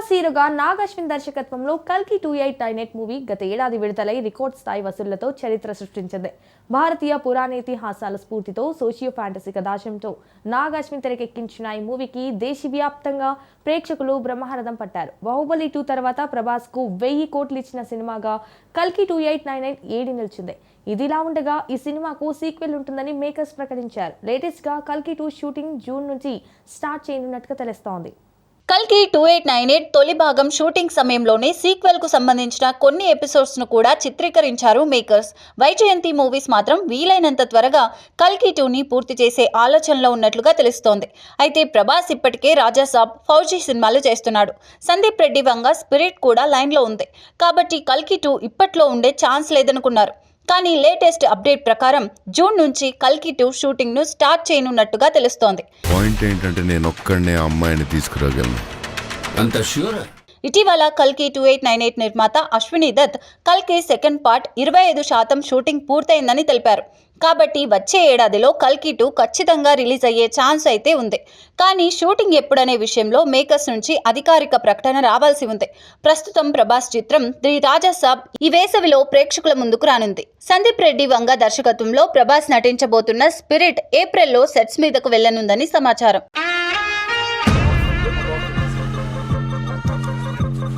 ప్రభాస్ హీరోగా నాగ్ అశ్విన్ దర్శకత్వంలో కల్కి 2898 మూవీ గత ఏడాది విడుదలై రికార్డ్ స్థాయి వసూళ్లతో చరిత్ర సృష్టించింది. భారతీయ పురాణేతిహాసాల స్ఫూర్తితో సోషియో ఫ్యాంటసీ కథాంశంతో నాగ్ అశ్విన్ తెరకెక్కించిన ఈ మూవీకి దేశవ్యాప్తంగా ప్రేక్షకులు బ్రహ్మరథం పట్టారు. బాహుబలి 2 తర్వాత ప్రభాస్ కు 1000 కోట్లు ఇచ్చిన సినిమాగా కల్కి 2898 ఏడి నిలిచింది. ఇదిలా ఉండగా ఈ సినిమాకు సీక్వెల్ ఉంటుందని మేకర్స్ ప్రకటించారు. లేటెస్ట్ గా కల్కి 2 షూటింగ్ జూన్ నుంచి స్టార్ట్ చేయనున్నట్టుగా తెలుస్తోంది. కల్కి 2898 తొలి భాగం షూటింగ్ సమయంలోనే సీక్వెల్ కు సంబంధించిన కొన్ని ఎపిసోడ్స్ ను కూడా చిత్రీకరించారు మేకర్స్. వైజయంతి మూవీస్ మాత్రం వీలైనంత త్వరగా కల్కి 2ని పూర్తి చేసే ఆలోచనలో ఉన్నట్లుగా తెలుస్తోంది. అయితే ప్రభాస్ ఇప్పటికే రాజాసాబ్, ఫౌజీ సినిమాలు చేస్తున్నాడు. సందీప్ రెడ్డి వంగ స్పిరిట్ కూడా లైన్లో ఉంది. కాబట్టి కల్కి 2 ఇప్పట్లో ఉండే ఛాన్స్ లేదనుకున్నారు. కానీ లేటెస్ట్ అప్డేట్ ప్రకారం జూన్ నుంచి కల్కి 2 షూటింగ్ ను స్టార్ట్ చేయనున్నట్టుగా తెలుస్తోంది. పాయింట్ ఏంటంటే నేను ఒక్కడనే అమ్మాయిని తీసుకురాగలను. అంత ష్యూర్? ఇటీవల కల్కి 2898 నిర్మాత అశ్విని దత్ కల్కి సెకండ్ పార్ట్ 25% షూటింగ్ పూర్తయిందని తెలిపారు. కాబట్టి వచ్చే ఏడాదిలో కల్కి 2 ఖచ్చితంగా రిలీజ్ అయ్యే ఛాన్స్ అయితే ఉంది. కానీ షూటింగ్ ఎప్పుడనే విషయంలో మేకర్స్ నుంచి అధికారిక ప్రకటన రావాల్సి ఉంది. ప్రస్తుతం ప్రభాస్ చిత్రం ది రాజాసాబ్ ఈ వేసవిలో ప్రేక్షకుల ముందుకు రానుంది. సందీప్ రెడ్డి వంగ దర్శకత్వంలో ప్రభాస్ నటించబోతున్న స్పిరిట్ ఏప్రిల్లో సెట్స్ మీదకు వెళ్లనుందని సమాచారం.